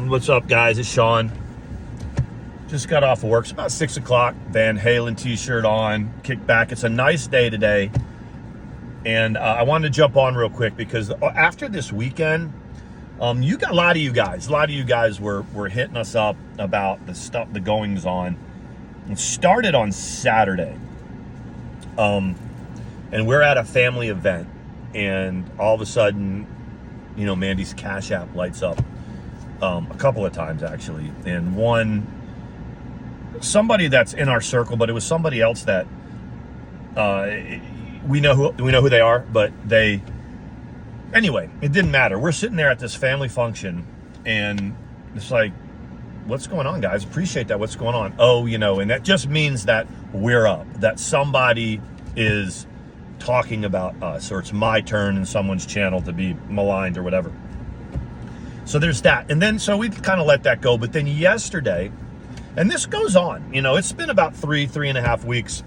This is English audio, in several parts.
What's up, guys? It's Sean. Just got off of work. It's about 6 o'clock. Van Halen t-shirt on, kick back. It's a nice day today. And I wanted to jump on real quick because after this weekend, you got a lot of you guys were hitting us up about the stuff, the goings on. It started on Saturday. And we're at a family event, and all of a sudden, you know, Mandy's Cash App lights up a couple of times actually, and somebody that's in our circle, but it was somebody else that we know who they are, but anyway, it didn't matter. We're sitting there at this family function, and it's like, what's going on, guys? Appreciate that. What's going on? Oh, you know, and that just means that we're up, that somebody is talking about us, or it's my turn in someone's channel to be maligned or whatever. So there's that. And then, so we kind of let that go. But then yesterday, and this goes on, you know, it's been about three and a half weeks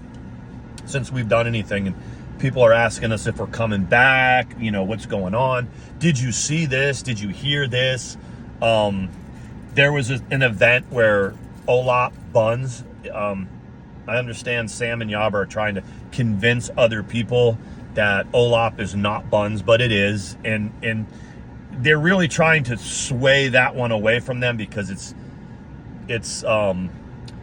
since we've done anything. And people are asking us if we're coming back, you know, what's going on. Did you see this? Did you hear this? There was an event where Olap Buns, I understand Sam and Yaba are trying to convince other people that Olap is not buns, but it is. And they're really trying to sway that one away from them because it's no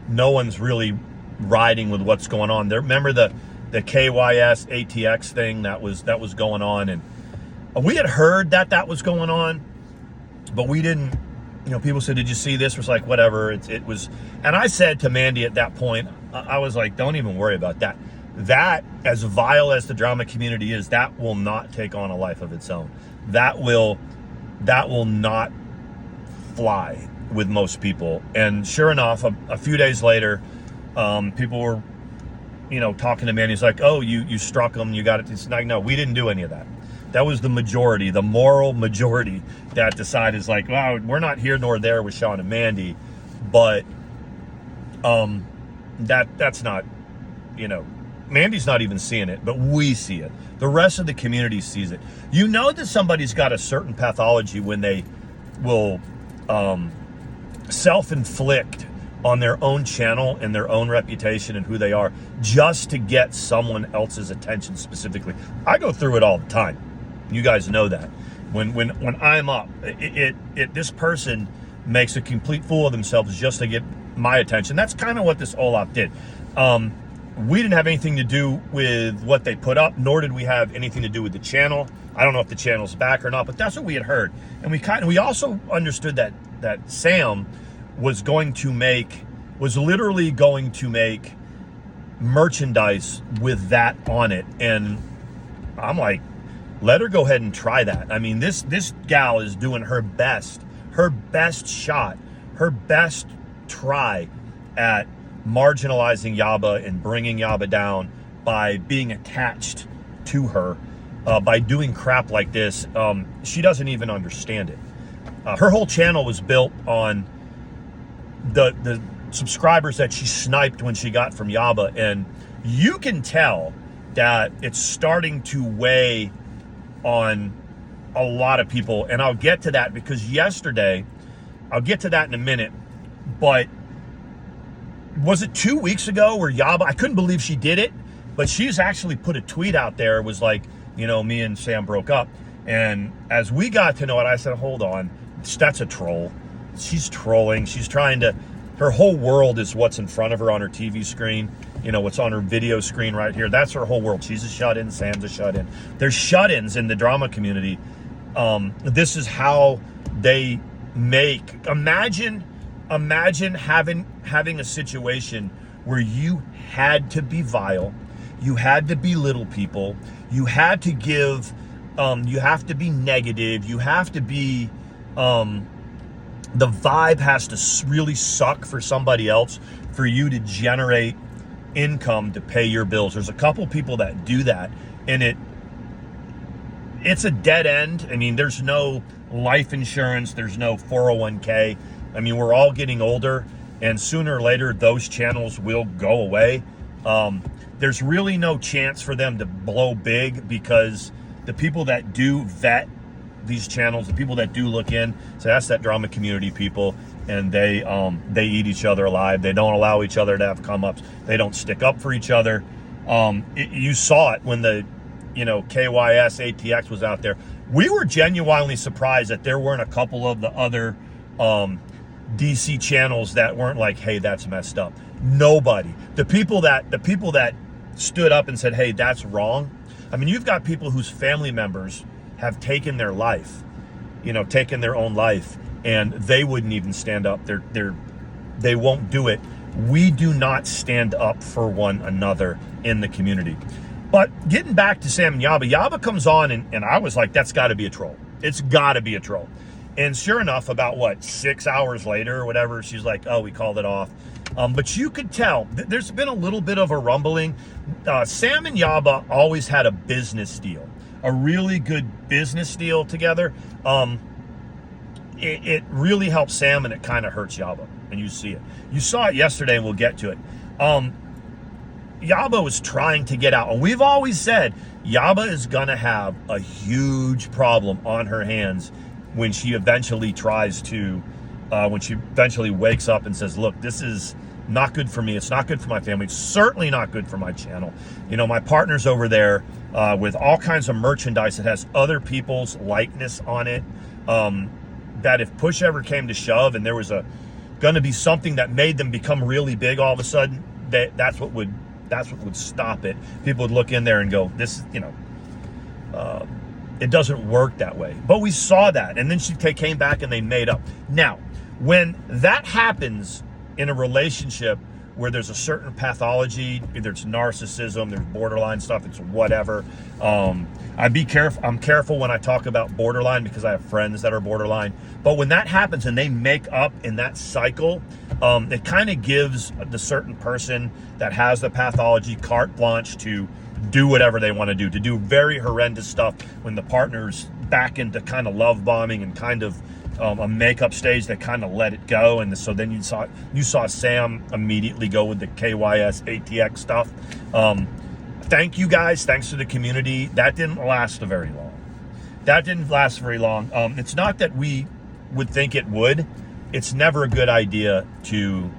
one's really riding with what's going on there. Remember the KYS ATX thing that was going on, and we had heard that was going on, but we didn't. You know, people said, "Did you see this?" It was like, whatever. It was, and I said to Mandy at that point, I was like, "Don't even worry about that. That, as vile as the drama community is, that will not take on a life of its own. That will not fly with most people." And sure enough, a few days later, people were, you know, talking to Mandy. He's like, "Oh, you struck them. You got it." It's like, no, we didn't do any of that. That was the majority, the moral majority that decided, is like, wow, we're not here nor there with Sean and Mandy, but that's not, you know, Mandy's not even seeing it, but we see it. The rest of the community sees it. You know that somebody's got a certain pathology when they will self-inflict on their own channel and their own reputation and who they are, just to get someone else's attention specifically. I go through it all the time. You guys know that. When I'm up, this person makes a complete fool of themselves just to get my attention. That's kind of what this Olap did. We didn't have anything to do with what they put up, nor did we have anything to do with the channel. I don't know if the channel's back or not, but that's what we had heard. And we also understood that Sam was literally going to make merchandise with that on it. And I'm like, let her go ahead and try that. I mean, this gal is doing her best shot, her best try at marginalizing Yaba and bringing Yaba down by being attached to her, by doing crap like this. She doesn't even understand it. Her whole channel was built on the subscribers that she sniped when she got from Yaba, and you can tell that it's starting to weigh on a lot of people. And I'll get to that because yesterday, I'll get to that in a minute, but was it 2 weeks ago where Yaba, I couldn't believe she did it, but she's actually put a tweet out there. It was like, you know, me and Sam broke up. And as we got to know it, I said, hold on, that's a troll. She's trolling. She's trying to, her whole world is what's in front of her on her TV screen. You know, what's on her video screen right here. That's her whole world. She's a shut-in. Sam's a shut-in. There's shut-ins in the drama community. This is how they make. Imagine having a situation where you had to be vile, you had to belittle people, you had to give, you have to be negative, you have to be, the vibe has to really suck for somebody else for you to generate income to pay your bills. There's a couple people that do that, and it's a dead end. I mean, there's no life insurance, there's no 401k. I mean, we're all getting older, and sooner or later those channels will go away. There's really no chance for them to blow big because the people that do vet these channels, the people that do look in, so that's that drama community people, and they eat each other alive. They don't allow each other to have come-ups. They don't stick up for each other. You saw it when the, KYS ATX was out there. We were genuinely surprised that there weren't a couple of the other DC channels that weren't like, hey, that's messed up. Nobody. The people that stood up and said, hey, that's wrong. I mean, you've got people whose family members have taken their life, taken their own life, and they wouldn't even stand up. They won't do it. We do not stand up for one another in the community. But getting back to Sam and Yaba comes on, and I was like, that's got to be a troll. It's got to be a troll. And sure enough, about 6 hours later or whatever, she's like, oh, we called it off. But you could tell there's been a little bit of a rumbling. Sam and Yaba always had a business deal, a really good business deal together. It really helps Sam, and it kind of hurts Yaba, and you see it. You saw it yesterday, and we'll get to it. Yaba was trying to get out, and we've always said Yaba is gonna have a huge problem on her hands when she eventually when she eventually wakes up and says, look, this is not good for me. It's not good for my family. It's certainly not good for my channel. My partner's over there with all kinds of merchandise that has other people's likeness on it, that if push ever came to shove and there was going to be something that made them become really big all of a sudden, that's what would stop it. People would look in there and go, this, it doesn't work that way. But we saw that, and then she came back and they made up. Now, when that happens in a relationship where there's a certain pathology, either it's narcissism, there's borderline stuff, it's whatever. I'm careful when I talk about borderline because I have friends that are borderline. But when that happens and they make up in that cycle, it kind of gives the certain person that has the pathology carte blanche to do whatever they want to do very horrendous stuff. When the partner's back into kind of love bombing and kind of a makeup stage, they kind of let it go, and so then you saw Sam immediately go with the KYS ATX stuff. Thank you guys, thanks to the community. That didn't last very long. It's not that we would think it would. It's never a good idea to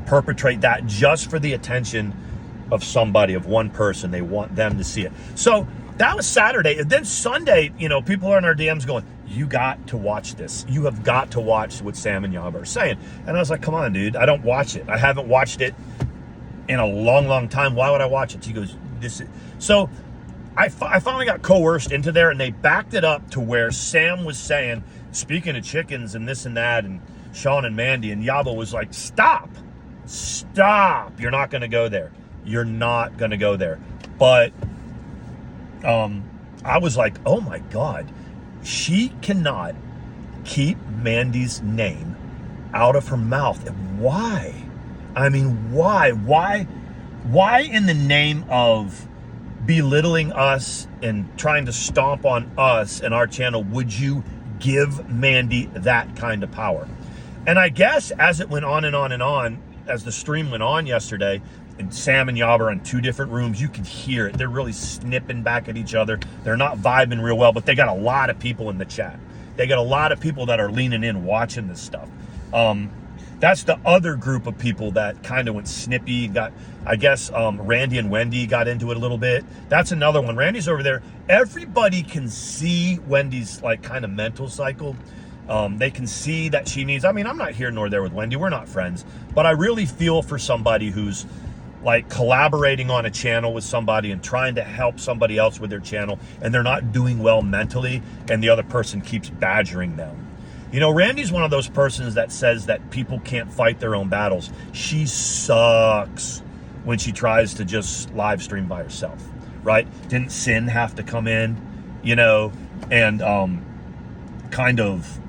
perpetrate that just for the attention of somebody, of one person. They want them to see it. So that was Saturday. And then Sunday, people are in our DMs going, you got to watch this. You have got to watch what Sam and Yaba are saying. And I was like, come on, dude. I don't watch it. I haven't watched it in a long, long time. Why would I watch it? She goes, this is... So I finally got coerced into there, and they backed it up to where Sam was saying, speaking of chickens and this and that, and Sean and Mandy, and Yaba was like, stop. You're not going to go there. You're not going to go there. But I was like, oh my God, she cannot keep Mandy's name out of her mouth. Why? I mean, why? Why in the name of belittling us and trying to stomp on us and our channel would you give Mandy that kind of power? And I guess as it went on and on and on, as the stream went on yesterday, and Sam and Yaba are in two different rooms, you can hear it. They're really snipping back at each other. They're not vibing real well, but they got a lot of people in the chat. They got a lot of people that are leaning in, watching this stuff. That's the other group of people that kind of went snippy. I guess Randy and Wendy got into it a little bit. That's another one. Randy's over there. Everybody can see Wendy's kind of mental cycle. They can see that she needs, I'm not here nor there with Wendy. We're not friends. But I really feel for somebody who's collaborating on a channel with somebody and trying to help somebody else with their channel, and they're not doing well mentally, and the other person keeps badgering them. Randy's one of those persons that says that people can't fight their own battles. She sucks when she tries to just live stream by herself, right? Didn't Sin have to come in, and kind of,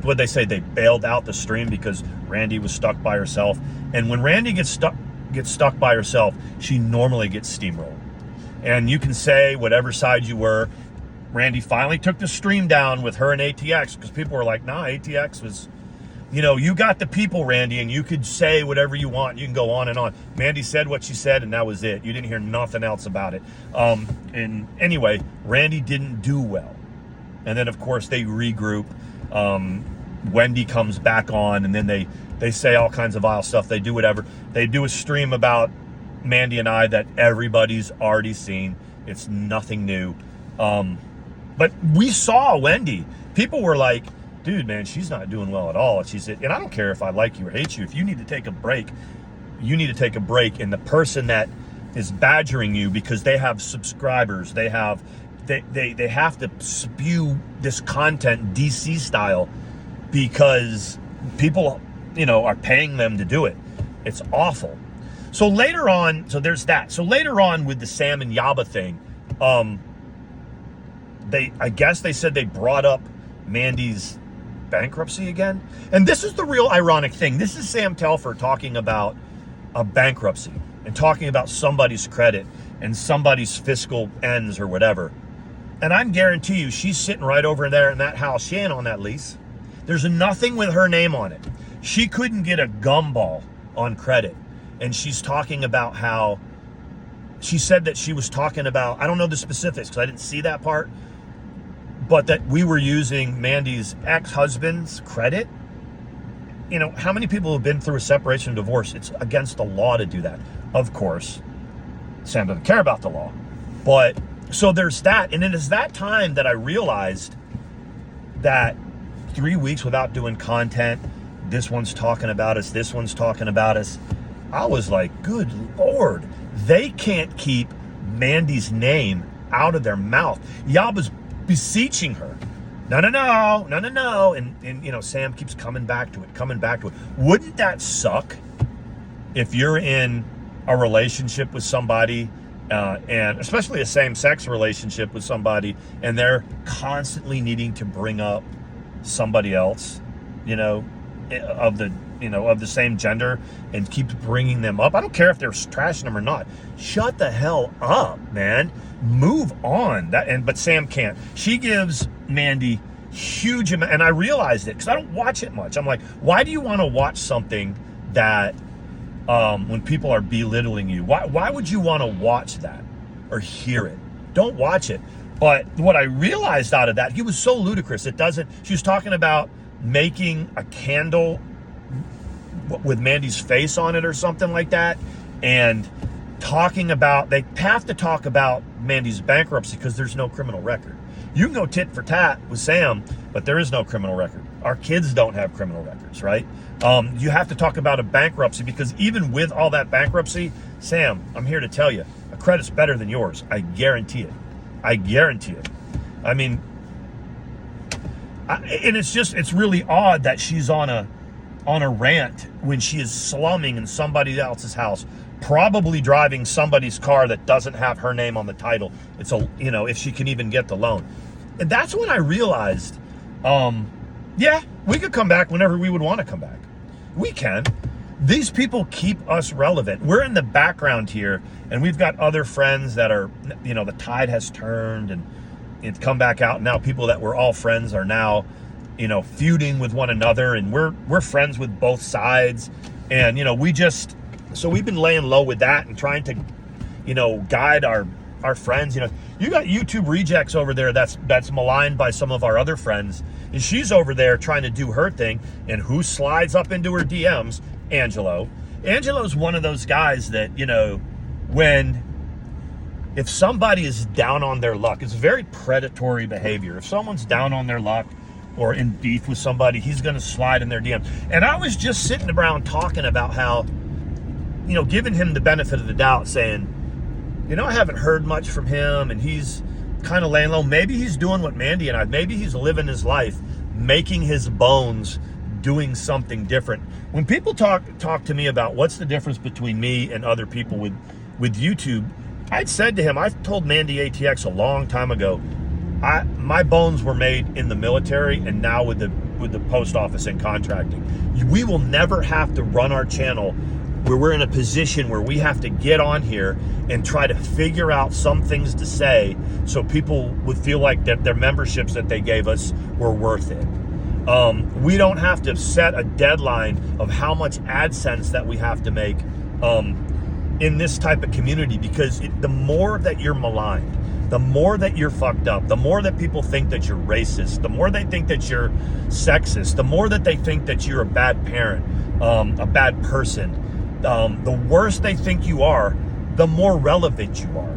what they say, they bailed out the stream because Randy was stuck by herself. And when Randy gets stuck by herself, she normally gets steamrolled. And you can say whatever side you were. Randy finally took the stream down with her and ATX because people were like, nah, ATX you got the people, Randy, and you could say whatever you want. You can go on and on. Mandy said what she said, and that was it. You didn't hear nothing else about it. And anyway, Randy didn't do well. And then, of course, they regroup. Wendy comes back on, and then they say all kinds of vile stuff. They do whatever. They do a stream about Mandy and I that everybody's already seen. It's nothing new. But we saw Wendy. People were like, dude, man, she's not doing well at all. She said, and I don't care if I like you or hate you. If you need to take a break, you need to take a break. And the person that is badgering you because they have subscribers, they have to spew this content DC style because people, are paying them to do it. It's awful. So later on, so there's that. So later on with the Sam and Yaba thing, I guess they said they brought up Mandy's bankruptcy again. And this is the real ironic thing. This is Sam Telfer talking about a bankruptcy and talking about somebody's credit and somebody's fiscal ends or whatever. And I guarantee you, she's sitting right over there in that house. She ain't on that lease. There's nothing with her name on it. She couldn't get a gumball on credit. And she's talking about how, she said that she was talking about, I don't know the specifics because I didn't see that part, but that we were using Mandy's ex-husband's credit. How many people have been through a separation and divorce? It's against the law to do that. Of course, Sam doesn't care about the law. But, so there's that. And it is that time that I realized that 3 weeks without doing content, this one's talking about us, this one's talking about us. I was like, good Lord, they can't keep Mandy's name out of their mouth. Yaba's beseeching her. No. And Sam keeps coming back to it. Wouldn't that suck if you're in a relationship with somebody, and especially a same-sex relationship with somebody, and they're constantly needing to bring up somebody else, of the same gender, and keep bringing them up? I don't care if they're trashing them or not. Shut the hell up, man. Move on. But Sam can't. She gives Mandy huge amount, and I realized it because I don't watch it much. I'm like, why do you want to watch something that when people are belittling you? Why would you want to watch that or hear it? Don't watch it. But what I realized out of that, he was so ludicrous. She was talking about making a candle with Mandy's face on it or something like that, and talking about, they have to talk about Mandy's bankruptcy because there's no criminal record. You can go tit for tat with Sam, but there is no criminal record. Our kids don't have criminal records, right? You have to talk about a bankruptcy because even with all that bankruptcy, Sam, I'm here to tell you, a credit's better than yours. I guarantee it. I mean, and it's really odd that she's on a rant when she is slumming in somebody else's house, probably driving somebody's car that doesn't have her name on the title. It's if she can even get the loan. And that's when I realized, we could come back whenever we would want to come back. We can. These people keep us relevant. We're in the background here, and we've got other friends that are, the tide has turned and it's come back out. Now people that were all friends are now, feuding with one another, and we're friends with both sides. And, so we've been laying low with that and trying to, guide our friends. You got YouTube rejects over there that's maligned by some of our other friends, and she's over there trying to do her thing. And who slides up into her DMs? Angelo. Angelo's one of those guys that, if somebody is down on their luck, it's very predatory behavior. If someone's down on their luck or in beef with somebody, he's going to slide in their DMs. And I was just sitting around talking about how, giving him the benefit of the doubt, saying, I haven't heard much from him, and he's kind of laying low. Maybe he's doing what Mandy and maybe he's living his life, making his bones, doing something different. When people talk to me about what's the difference between me and other people with YouTube, I'd said to him, I told Mandy ATX a long time ago, my bones were made in the military and now with the post office and contracting. We will never have to run our channel where we're in a position where we have to get on here and try to figure out some things to say so people would feel like that their memberships that they gave us were worth it. We don't have to set a deadline of how much AdSense that we have to make in this type of community, because the more that you're maligned, the more that you're fucked up, the more that people think that you're racist, the more they think that you're sexist, the more that they think that you're a bad parent, a bad person, the worse they think you are, the more relevant you are.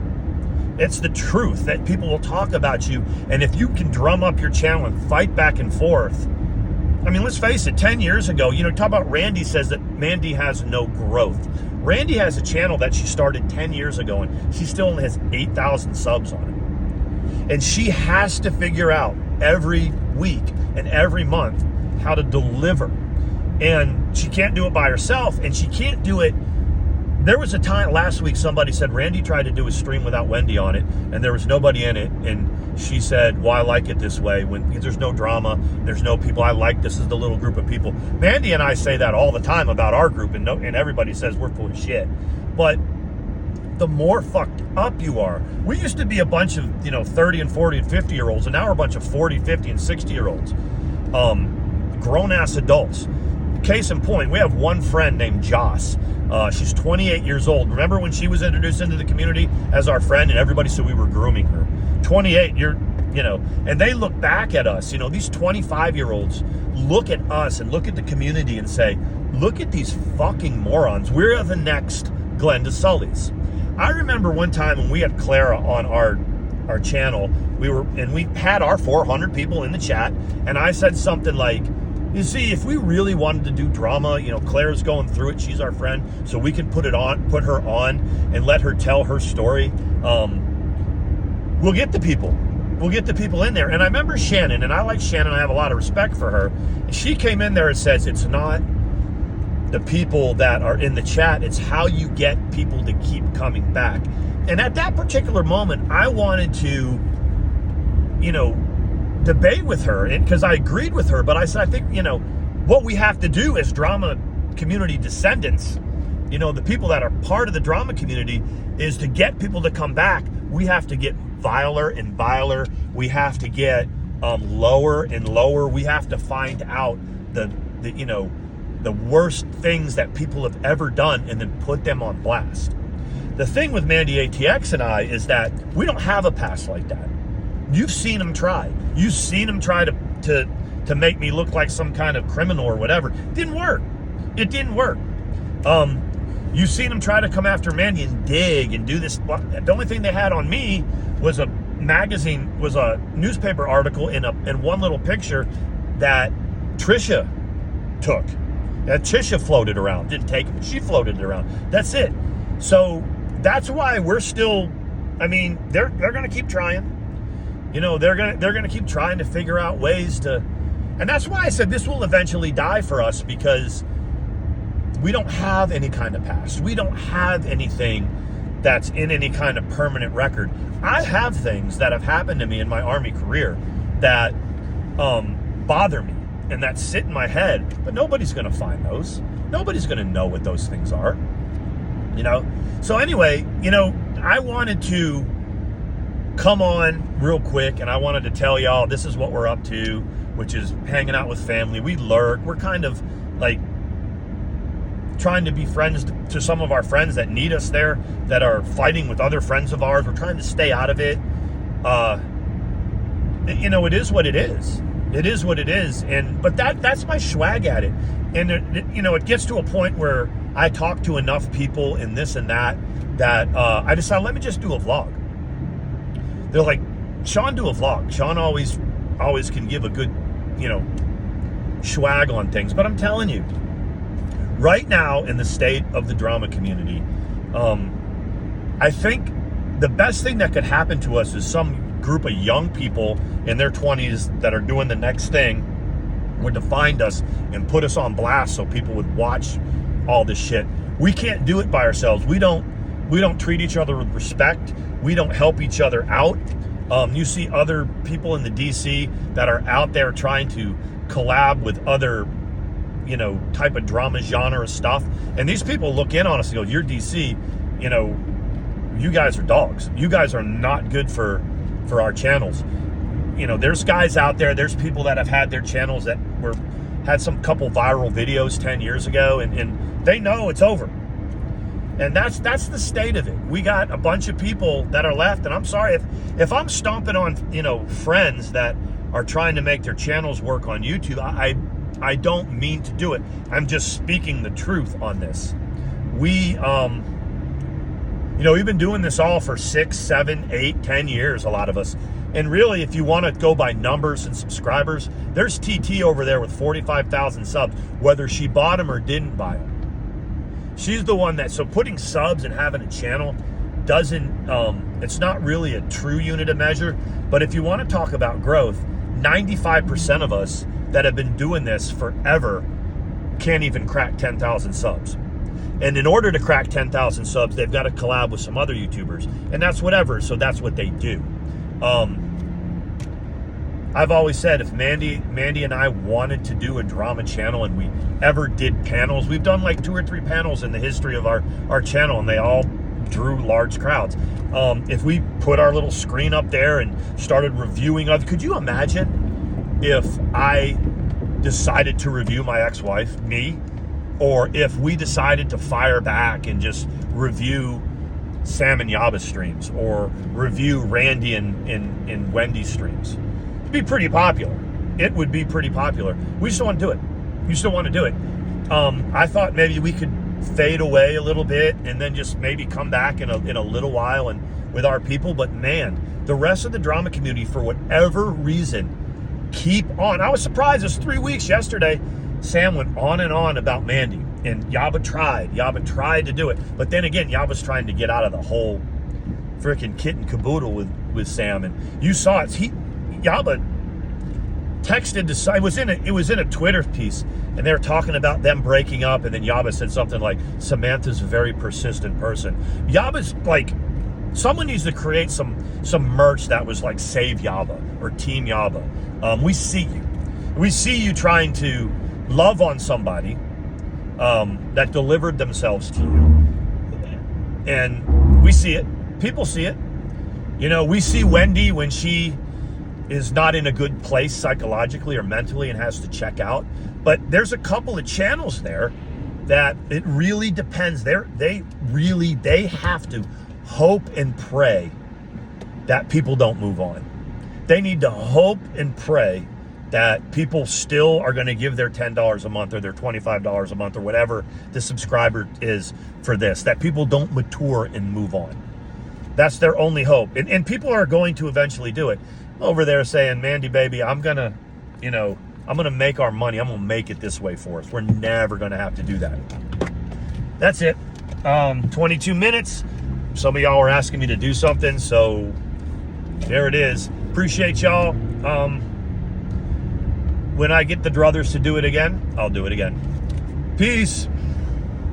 It's the truth that people will talk about you. And if you can drum up your channel and fight back and forth, I mean, let's face it, 10 years ago, talk about Randy says that Mandy has no growth. Randy has a channel that she started 10 years ago, and she still only has 8,000 subs on it. And she has to figure out every week and every month how to deliver. And she can't do it by herself, and she can't do it. There was a time last week somebody said Randy tried to do a stream without Wendy on it, and there was nobody in it. And she said, well, I like it this way. When there's no drama, there's no people. I like this is the little group of people. Mandy and I say that all the time about our group, and everybody says we're full of shit. But the more fucked up you are, we used to be a bunch of 30 and 40 and 50 year olds, and now we're a bunch of 40, 50, and 60 year olds, grown ass adults. Case in point, we have one friend named Joss. She's 28 years old. Remember when she was introduced into the community as our friend, and everybody said we were grooming her? 28, and they look back at us. These 25-year-olds look at us and look at the community and say, look at these fucking morons. We're the next Glenda Sullys. I remember one time when we had Clara on our channel, we had our 400 people in the chat, and I said something like, you see, if we really wanted to do drama, Claire's going through it. She's our friend, so we can put her on and let her tell her story. We'll get the people. We'll get the people in there. And I remember Shannon, and I like Shannon. I have a lot of respect for her. And she came in there and says, it's not the people that are in the chat. It's how you get people to keep coming back. And at that particular moment, I wanted to, debate with her, because I agreed with her, but I said, I think, what we have to do as drama community descendants, the people that are part of the drama community, is to get people to come back. We have to get viler and viler. We have to get lower and lower. We have to find out the worst things that people have ever done and then put them on blast. The thing with Mandy ATX and I is that we don't have a past like that. You've seen him try. You've seen him try to make me look like some kind of criminal or whatever. It didn't work. It didn't work. You've seen him try to come after Mandy and dig and do this. The only thing they had on me was a newspaper article in one little picture that Trisha took. That Trisha floated around. Didn't take it, but she floated it around. That's it. So that's why we're still, they're going to keep trying. They're gonna keep trying to figure out ways to, and that's why I said this will eventually die for us, because we don't have any kind of past. We don't have anything that's in any kind of permanent record. I have things that have happened to me in my Army career that bother me and that sit in my head, but nobody's gonna find those. Nobody's gonna know what those things are. So anyway, I wanted to come on real quick, and I wanted to tell y'all this is what we're up to, which is hanging out with family. We lurk. We're kind of like trying to be friends to some of our friends that need us there, that are fighting with other friends of ours. We're trying to stay out of it. It is what it is. It is what it is. But that's my swag at it. And it gets to a point where I talk to enough people and this and that I decided, let me just do a vlog. They're like, Sean, do a vlog. Sean always can give a good, swag on things. But I'm telling you, right now in the state of the drama community, I think the best thing that could happen to us is some group of young people in their 20s that are doing the next thing would to find us and put us on blast so people would watch all this shit. We can't do it by ourselves. We don't treat each other with respect. We don't help each other out. You see other people in the DC that are out there trying to collab with other, type of drama genre stuff. And these people look in on us and go, you're DC, you guys are dogs. You guys are not good for our channels. there's guys out there, there's people that have had their channels that had some couple viral videos 10 years ago, and they know it's over. And that's the state of it. We got a bunch of people that are left, and I'm sorry if I'm stomping on, friends that are trying to make their channels work on YouTube. I don't mean to do it. I'm just speaking the truth on this. We've been doing this all for 6, 7, 8, 10 years, a lot of us. And really, if you want to go by numbers and subscribers, there's TT over there with 45,000 subs, whether she bought them or didn't buy them. She's the one so putting subs and having a channel doesn't, it's not really a true unit of measure. But if you want to talk about growth, 95% of us that have been doing this forever can't even crack 10,000 subs. And in order to crack 10,000 subs, they've got to collab with some other YouTubers. And that's whatever, so that's what they do. I've always said if Mandy and I wanted to do a drama channel and we ever did panels, we've done like 2 or 3 panels in the history of our channel, and they all drew large crowds. If we put our little screen up there and started reviewing could you imagine if I decided to review my ex-wife, me, or if we decided to fire back and just review Sam and Yaba streams, or review Randy and Wendy streams? It'd be pretty popular. It would be pretty popular. We just don't want to do it. You still want to do it. I thought maybe we could fade away a little bit and then just maybe come back in a little while and with our people. But man, the rest of the drama community, for whatever reason, keep on. I was surprised. It was 3 weeks yesterday. Sam went on and on about Mandy, and Yaba tried to do it. But then again, Yaba's trying to get out of the whole freaking kit and caboodle with Sam. And you saw it. Yaba texted to, it was in a Twitter piece, and they were talking about them breaking up, and then Yaba said something like, Samantha's a very persistent person. Yaba's like, someone needs to create some merch that was like Save Yaba or Team Yaba. We see you trying to love on somebody that delivered themselves to you, and we see it. People see it. We see Wendy when she is not in a good place psychologically or mentally and has to check out. But there's a couple of channels there that it really depends. They have to hope and pray that people don't move on. They need to hope and pray that people still are going to give their $10 a month or their $25 a month or whatever the subscriber is for this, that people don't mature and move on. That's their only hope. And people are going to eventually do it. Over there saying, Mandy, baby, I'm going to make our money. I'm going to make it this way for us. We're never going to have to do that. That's it. 22 minutes. Some of y'all were asking me to do something, so there it is. Appreciate y'all. When I get the druthers to do it again, I'll do it again. Peace.